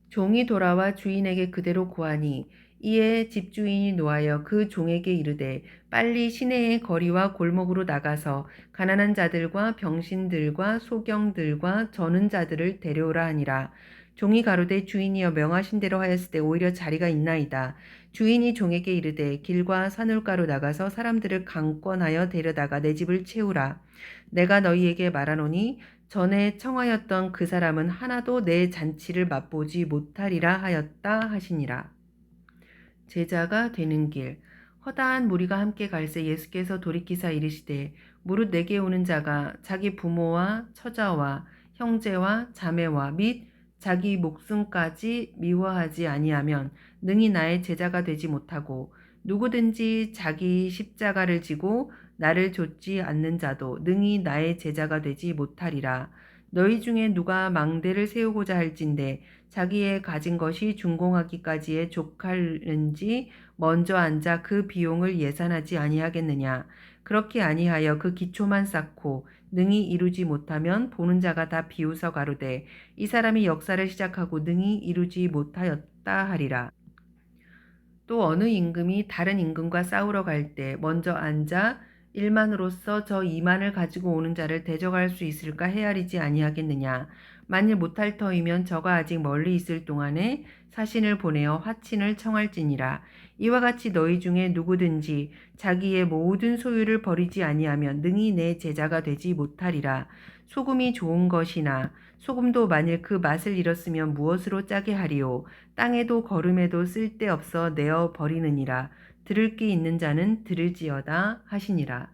Speaker 1: 종이 돌아와 주인에게 그대로 고하니 이에 집주인이 노하여 그 종에게 이르되 빨리 시내의 거리와 골목으로 나가서 가난한 자들과 병신들과 소경들과 저는 자들을 데려오라 하니라. 종이 가로되 주인이여 명하신 대로 하였을 때 오히려 자리가 있나이다. 주인이 종에게 이르되 길과 산울가로 나가서 사람들을 강권하여 데려다가 내 집을 채우라. 내가 너희에게 말하노니 전에 청하였던 그 사람은 하나도 내 잔치를 맛보지 못하리라 하였다 하시니라. 제자가 되는 길. 허다한 무리가 함께 갈새 예수께서 돌이키사 이르시되 무릇 내게 오는 자가 자기 부모와 처자와 형제와 자매와 및 자기 목숨까지 미워하지 아니하면 능히 나의 제자가 되지 못하고 누구든지 자기 십자가를 지고 나를 좇지 않는 자도 능히 나의 제자가 되지 못하리라. 너희 중에 누가 망대를 세우고자 할진대 자기의 가진 것이 준공하기까지에 족할는지 먼저 앉아 그 비용을 예산하지 아니하겠느냐. 그렇게 아니하여 그 기초만 쌓고 능히 이루지 못하면 보는 자가 다 비웃어 가로되 이 사람이 역사를 시작하고 능히 이루지 못하였다 하리라. 또 어느 임금이 다른 임금과 싸우러 갈 때 먼저 앉아 1만으로서 저 2만을 가지고 오는 자를 대적할 수 있을까 헤아리지 아니하겠느냐. 만일 못할 터이면 저가 아직 멀리 있을 동안에 사신을 보내어 화친을 청할지니라. 이와 같이 너희 중에 누구든지 자기의 모든 소유를 버리지 아니하면 능히 내 제자가 되지 못하리라. 소금이 좋은 것이나 소금도 만일 그 맛을 잃었으면 무엇으로 짜게 하리요. 땅에도 거름에도 쓸데없어 내어 버리느니라. 들을 귀 있는 자는 들을지어다 하시니라.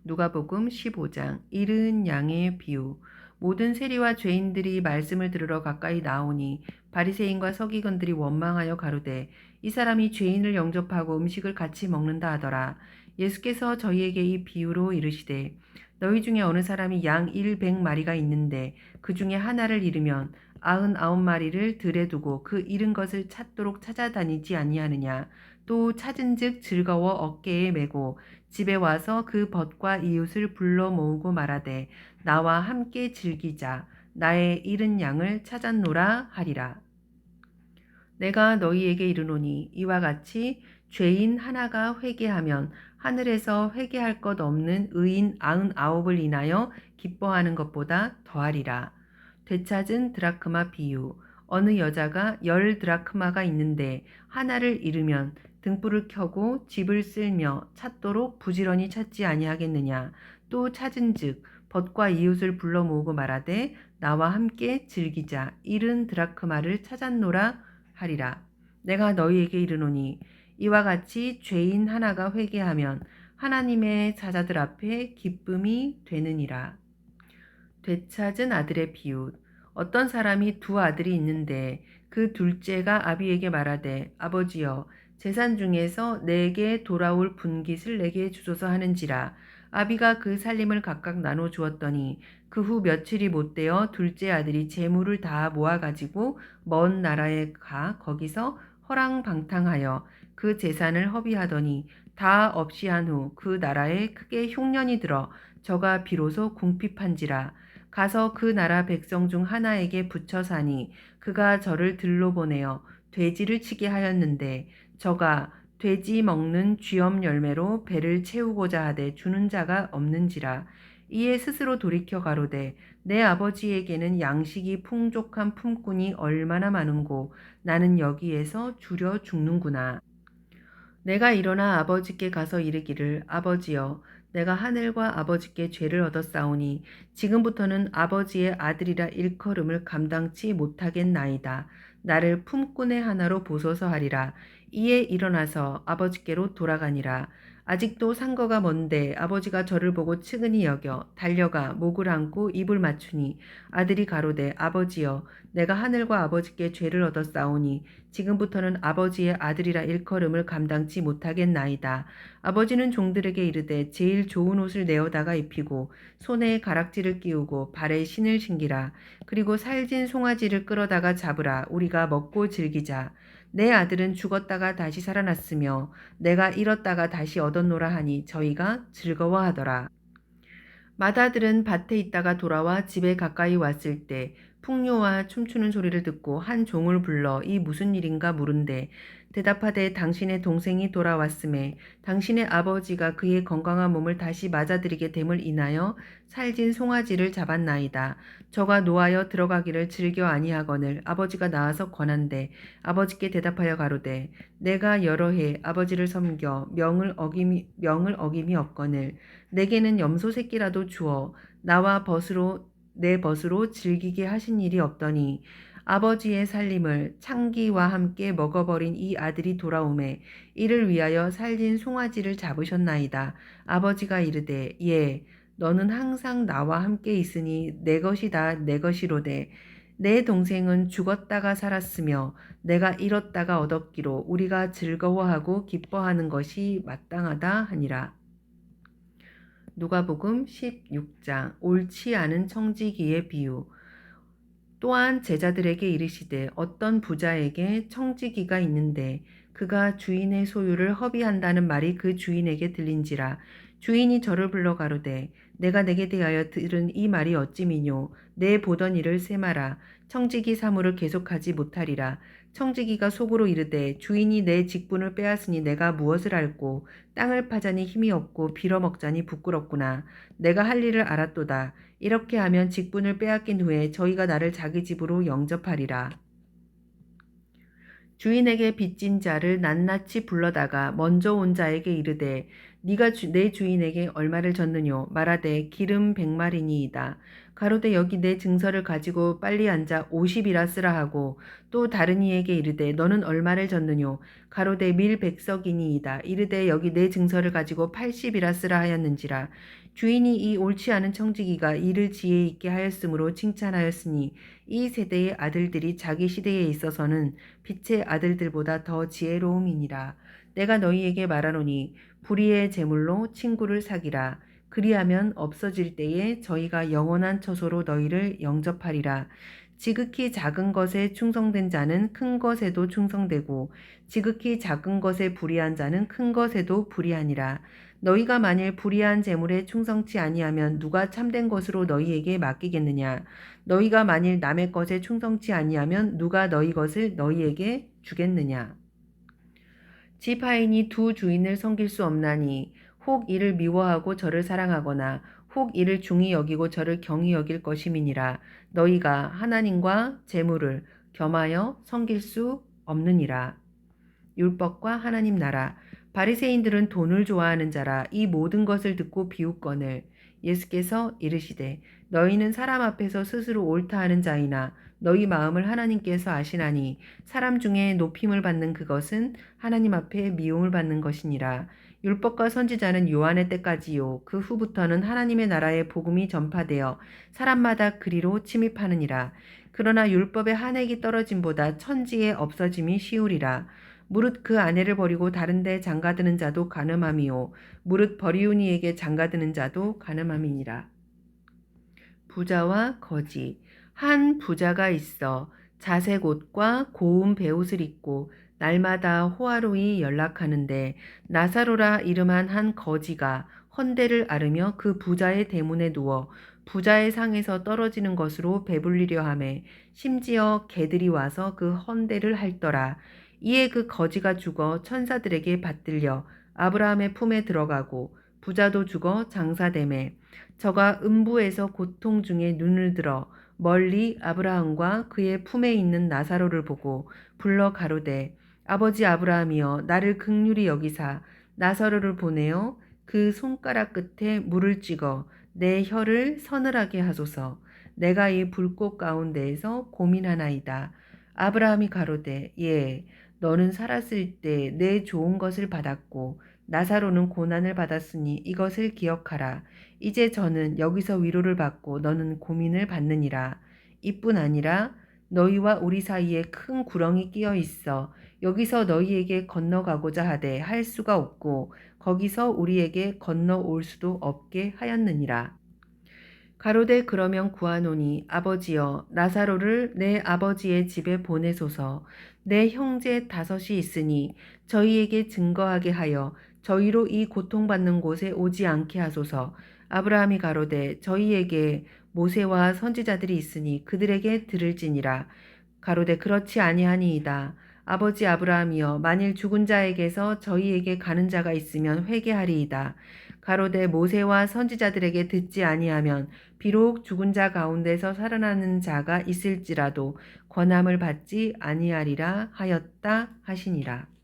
Speaker 1: 누가복음 15장. 이른 양의 비유. 모든 세리와 죄인들이 말씀을 들으러 가까이 나오니 바리새인과 서기관들이 원망하여 가로되 이 사람이 죄인을 영접하고 음식을 같이 먹는다 하더라. 예수께서 저희에게 이 비유로 이르시되 너희 중에 어느 사람이 양 100마리가 있는데 그 중에 하나를 잃으면 99마리를 들에 두고 그 잃은 것을 찾도록 찾아다니지 아니하느냐. 또 찾은즉 즐거워 어깨에 메고 집에 와서 그 벗과 이웃을 불러 모으고 말하되 나와 함께 즐기자. 나의 잃은 양을 찾았노라 하리라. 내가 너희에게 이르노니 이와 같이 죄인 하나가 회개하면 하늘에서 회개할 것 없는 의인 99을 인하여 기뻐하는 것보다 더하리라. 되찾은 드라크마 비유. 어느 여자가 10드라크마가 있는데 하나를 잃으면 등불을 켜고 집을 쓸며 찾도록 부지런히 찾지 아니하겠느냐. 또 찾은즉 벗과 이웃을 불러 모으고 말하되 나와 함께 즐기자. 잃은 드라크마를 찾았노라 하리라. 내가 너희에게 이르노니 이와 같이 죄인 하나가 회개하면 하나님의 사자들 앞에 기쁨이 되느니라. 되찾은 아들의 비유. 어떤 사람이 두 아들이 있는데 그 둘째가 아비에게 말하되 아버지여 재산 중에서 내게 돌아올 분깃을 내게 주소서 하는지라. 아비가 그 살림을 각각 나눠 주었더니 그 후 며칠이 못되어 둘째 아들이 재물을 다 모아 가지고 먼 나라에 가 거기서 허랑방탕하여 그 재산을 허비하더니 다 없이 한 후 그 나라에 크게 흉년이 들어 저가 비로소 궁핍한지라. 가서 그 나라 백성 중 하나에게 붙여 사니 그가 저를 들로 보내어 돼지를 치게 하였는데 저가 돼지 먹는 쥐엄 열매로 배를 채우고자 하되 주는 자가 없는지라. 이에 스스로 돌이켜 가로되 내 아버지에게는 양식이 풍족한 품꾼이 얼마나 많은고 나는 여기에서 주려 죽는구나. 내가 일어나 아버지께 가서 이르기를 아버지여 내가 하늘과 아버지께 죄를 얻었사오니 지금부터는 아버지의 아들이라 일컬음을 감당치 못하겠나이다. 나를 품꾼의 하나로 보소서 하리라. 이에 일어나서 아버지께로 돌아가니라. 아직도 상거가 먼데 아버지가 저를 보고 측은히 여겨 달려가 목을 안고 입을 맞추니 아들이 가로되 아버지여 내가 하늘과 아버지께 죄를 얻었사오니 지금부터는 아버지의 아들이라 일컬음을 감당치 못하겠나이다. 아버지는 종들에게 이르되 제일 좋은 옷을 내어다가 입히고 손에 가락지를 끼우고 발에 신을 신기라. 그리고 살진 송아지를 끌어다가 잡으라. 우리가 먹고 즐기자. 내 아들은 죽었다가 다시 살아났으며 내가 잃었다가 다시 얻었노라 하니 저희가 즐거워하더라. 맏아들은 밭에 있다가 돌아와 집에 가까이 왔을 때 풍요와 춤추는 소리를 듣고 한 종을 불러 이 무슨 일인가 물은데 대답하되 당신의 동생이 돌아왔음에 당신의 아버지가 그의 건강한 몸을 다시 맞아들이게 됨을 인하여 살진 송아지를 잡았나이다. 저가 노하여 들어가기를 즐겨 아니하거늘 아버지가 나와서 권한대 아버지께 대답하여 가로되 내가 여러 해 아버지를 섬겨 명을 어김이 없거늘 내게는 염소 새끼라도 주어 나와 내 벗으로 즐기게 하신 일이 없더니 아버지의 살림을 창기와 함께 먹어버린 이 아들이 돌아오매 이를 위하여 살진 송아지를 잡으셨나이다. 아버지가 이르되 예 너는 항상 나와 함께 있으니 내 것이다 내 것이로되 내 동생은 죽었다가 살았으며 내가 잃었다가 얻었기로 우리가 즐거워하고 기뻐하는 것이 마땅하다 하니라. 누가복음 16장 옳지 않은 청지기의 비유. 또한 제자들에게 이르시되 어떤 부자에게 청지기가 있는데 그가 주인의 소유를 허비한다는 말이 그 주인에게 들린지라. 주인이 저를 불러 가로되 내가 내게 대하여 들은 이 말이 어찌미뇨. 내 보던 일을 세마라. 청지기 사무를 계속하지 못하리라. 청지기가 속으로 이르되 주인이 내 직분을 빼앗으니 내가 무엇을 알고 땅을 파자니 힘이 없고 빌어먹자니 부끄럽구나. 내가 할 일을 알았도다. 이렇게 하면 직분을 빼앗긴 후에 저희가 나를 자기 집으로 영접하리라. 주인에게 빚진 자를 낱낱이 불러다가 먼저 온 자에게 이르되 네가 내 주인에게 얼마를 졌느뇨 말하되 기름 100마리니이다. 가로되 여기 내 증서를 가지고 빨리 앉아 50이라 쓰라 하고 또 다른 이에게 이르되 너는 얼마를 졌느뇨 가로되 밀 100석이니이다. 이르되 여기 내 증서를 가지고 80이라 쓰라 하였는지라. 주인이 이 옳지 않은 청지기가 이를 지혜 있게 하였으므로 칭찬하였으니 이 세대의 아들들이 자기 시대에 있어서는 빛의 아들들보다 더 지혜로움이니라. 내가 너희에게 말하노니 불의의 제물로 친구를 사기라. 그리하면 없어질 때에 저희가 영원한 처소로 너희를 영접하리라. 지극히 작은 것에 충성된 자는 큰 것에도 충성되고 지극히 작은 것에 불의한 자는 큰 것에도 불의하니라. 너희가 만일 불의한 재물에 충성치 아니하면 누가 참된 것으로 너희에게 맡기겠느냐. 너희가 만일 남의 것에 충성치 아니하면 누가 너희 것을 너희에게 주겠느냐. 지파인이 두 주인을 섬길 수 없나니 혹 이를 미워하고 저를 사랑하거나 혹 이를 중히 여기고 저를 경히 여길 것임이니라. 너희가 하나님과 재물을 겸하여 섬길 수 없느니라. 율법과 하나님 나라. 바리새인들은 돈을 좋아하는 자라 이 모든 것을 듣고 비웃거늘 예수께서 이르시되 너희는 사람 앞에서 스스로 옳다 하는 자이나 너희 마음을 하나님께서 아시나니 사람 중에 높임을 받는 그것은 하나님 앞에 미움을 받는 것이니라. 율법과 선지자는 요한의 때까지요. 그 후부터는 하나님의 나라의 복음이 전파되어 사람마다 그리로 침입하느니라. 그러나 율법의 한 획이 떨어짐보다 천지의 없어짐이 쉬우리라. 무릇 그 아내를 버리고 다른 데 장가드는 자도 간음함이요 무릇 버리운 이에게 장가드는 자도 간음함이니라. 부자와 거지. 한 부자가 있어 자색 옷과 고운 베옷을 입고 날마다 호화로이 연락하는데 나사로라 이름한 한 거지가 헌대를 앓으며 그 부자의 대문에 누워 부자의 상에서 떨어지는 것으로 배불리려 하매 심지어 개들이 와서 그 헌대를 핥더라. 이에 그 거지가 죽어 천사들에게 받들려 아브라함의 품에 들어가고 부자도 죽어 장사되매 저가 음부에서 고통 중에 눈을 들어 멀리 아브라함과 그의 품에 있는 나사로를 보고 불러 가로되 아버지 아브라함이여 나를 긍휼히 여기사 나사로를 보내어 그 손가락 끝에 물을 찍어 내 혀를 서늘하게 하소서. 내가 이 불꽃 가운데에서 고민하나이다. 아브라함이 가로되 예 너는 살았을 때 내 좋은 것을 받았고 나사로는 고난을 받았으니 이것을 기억하라. 이제 저는 여기서 위로를 받고 너는 고민을 받느니라. 이뿐 아니라 너희와 우리 사이에 큰 구렁이 끼어 있어 여기서 너희에게 건너가고자 하되 할 수가 없고 거기서 우리에게 건너올 수도 없게 하였느니라. 가로되 그러면 구하노니 아버지여 나사로를 내 아버지의 집에 보내소서. 내 형제 다섯이 있으니 저희에게 증거하게 하여 저희로 이 고통받는 곳에 오지 않게 하소서. 아브라함이 가로되 저희에게 모세와 선지자들이 있으니 그들에게 들을지니라. 가로되 그렇지 아니하니이다. 아버지 아브라함이여 만일 죽은 자에게서 저희에게 가는 자가 있으면 회개하리이다. 가로되 모세와 선지자들에게 듣지 아니하면 비록 죽은 자 가운데서 살아나는 자가 있을지라도 권함을 받지 아니하리라 하였다 하시니라.